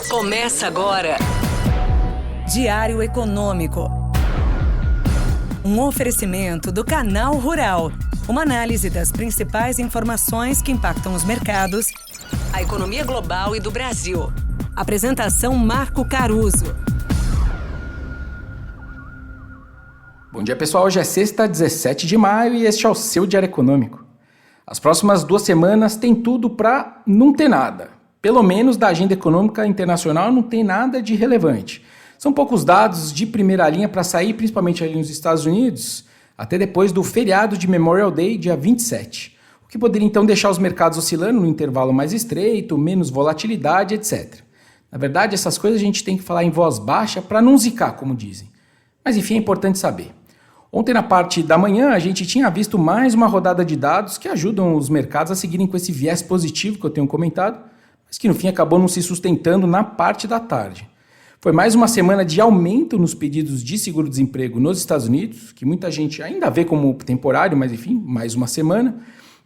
Começa agora. Diário Econômico. Um oferecimento do Canal Rural. Uma análise das principais informações que impactam os mercados, a economia global e do Brasil. Apresentação Marco Caruso. Bom dia, pessoal. Hoje é sexta, 17 de maio e este é o seu Diário Econômico. As próximas 2 semanas tem tudo para não ter nada. Pelo menos da agenda econômica internacional não tem nada de relevante. São poucos dados de primeira linha para sair, principalmente ali nos Estados Unidos, até depois do feriado de Memorial Day, dia 27. O que poderia então deixar os mercados oscilando no intervalo mais estreito, menos volatilidade, etc. Na verdade, essas coisas a gente tem que falar em voz baixa para não zicar, como dizem. Mas enfim, é importante saber. Ontem, na parte da manhã, a gente tinha visto mais uma rodada de dados que ajudam os mercados a seguirem com esse viés positivo que eu tenho comentado, mas que no fim acabou não se sustentando na parte da tarde. Foi mais uma semana de aumento nos pedidos de seguro-desemprego nos Estados Unidos, que muita gente ainda vê como temporário, mas enfim, mais uma semana.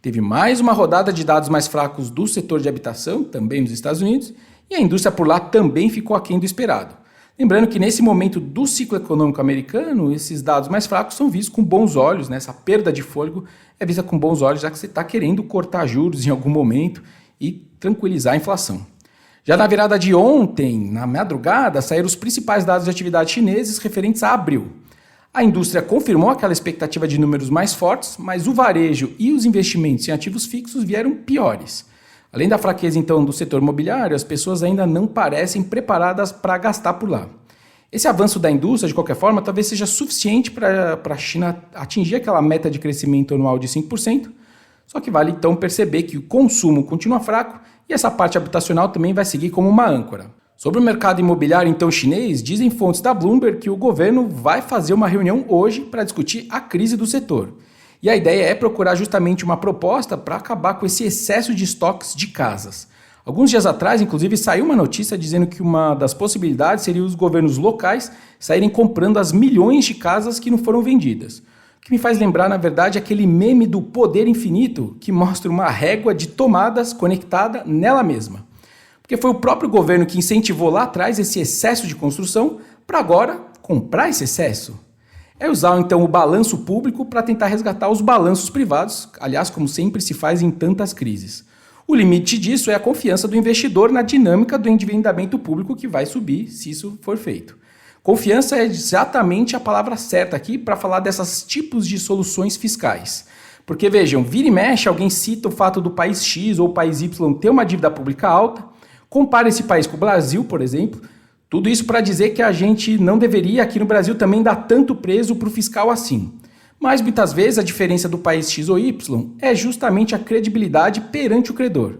Teve mais uma rodada de dados mais fracos do setor de habitação, também nos Estados Unidos, e a indústria por lá também ficou aquém do esperado. Lembrando que nesse momento do ciclo econômico americano, esses dados mais fracos são vistos com bons olhos, né? Essa perda de fôlego é vista com bons olhos, já que você está querendo cortar juros em algum momento e tranquilizar a inflação. Já na virada de ontem, na madrugada, saíram os principais dados de atividade chineses referentes a abril. A indústria confirmou aquela expectativa de números mais fortes, mas o varejo e os investimentos em ativos fixos vieram piores. Além da fraqueza, então, do setor imobiliário, as pessoas ainda não parecem preparadas para gastar por lá. Esse avanço da indústria, de qualquer forma, talvez seja suficiente para a China atingir aquela meta de crescimento anual de 5%, só que vale, então, perceber que o consumo continua fraco e essa parte habitacional também vai seguir como uma âncora. Sobre o mercado imobiliário, então, chinês, dizem fontes da Bloomberg que o governo vai fazer uma reunião hoje para discutir a crise do setor. E a ideia é procurar justamente uma proposta para acabar com esse excesso de estoques de casas. Alguns dias atrás, inclusive, saiu uma notícia dizendo que uma das possibilidades seria os governos locais saírem comprando as milhões de casas que não foram vendidas. O que me faz lembrar, na verdade, aquele meme do poder infinito que mostra uma régua de tomadas conectada nela mesma. Porque foi o próprio governo que incentivou lá atrás esse excesso de construção para agora comprar esse excesso. É usar, então, o balanço público para tentar resgatar os balanços privados, aliás, como sempre se faz em tantas crises. O limite disso é a confiança do investidor na dinâmica do endividamento público que vai subir se isso for feito. Confiança é exatamente a palavra certa aqui para falar desses tipos de soluções fiscais. Porque, vejam, vira e mexe, alguém cita o fato do país X ou país Y ter uma dívida pública alta, compara esse país com o Brasil, por exemplo. Tudo isso para dizer que a gente não deveria, aqui no Brasil, também dar tanto preso para o fiscal assim. Mas, muitas vezes, a diferença do país X ou Y é justamente a credibilidade perante o credor.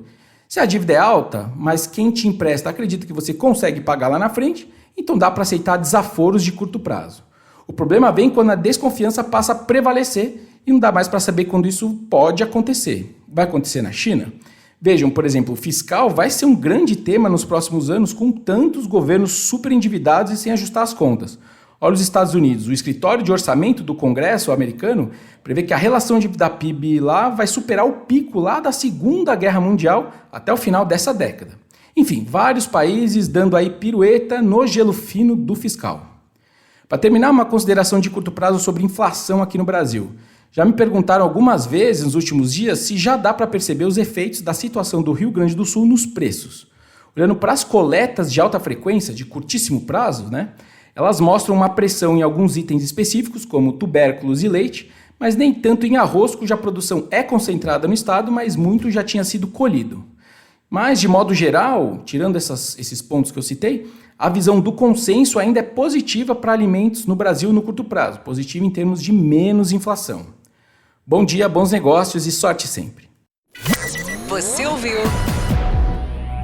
Se a dívida é alta, mas quem te empresta acredita que você consegue pagar lá na frente, então dá para aceitar desaforos de curto prazo. O problema vem quando a desconfiança passa a prevalecer e não dá mais para saber quando isso pode acontecer. Vai acontecer na China? Vejam, por exemplo, o fiscal vai ser um grande tema nos próximos anos com tantos governos super endividados e sem ajustar as contas. Olha os Estados Unidos, o escritório de orçamento do Congresso americano prevê que a relação dívida-PIB lá vai superar o pico lá da Segunda Guerra Mundial até o final dessa década. Enfim, vários países dando aí pirueta no gelo fino do fiscal. Para terminar, uma consideração de curto prazo sobre inflação aqui no Brasil. Já me perguntaram algumas vezes nos últimos dias se já dá para perceber os efeitos da situação do Rio Grande do Sul nos preços. Olhando para as coletas de alta frequência, de curtíssimo prazo, elas mostram uma pressão em alguns itens específicos, como tubérculos e leite, mas nem tanto em arroz, cuja produção é concentrada no estado, mas muito já tinha sido colhido. Mas, de modo geral, tirando esses pontos que eu citei, a visão do consenso ainda é positiva para alimentos no Brasil no curto prazo, positiva em termos de menos inflação. Bom dia, bons negócios e sorte sempre. Você ouviu?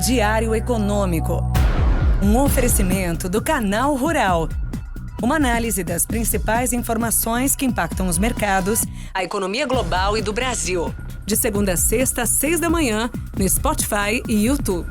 Diário Econômico. Um oferecimento do Canal Rural. Uma análise das principais informações que impactam os mercados, A economia global e do Brasil. de segunda a sexta, às 6 da manhã, no Spotify e YouTube.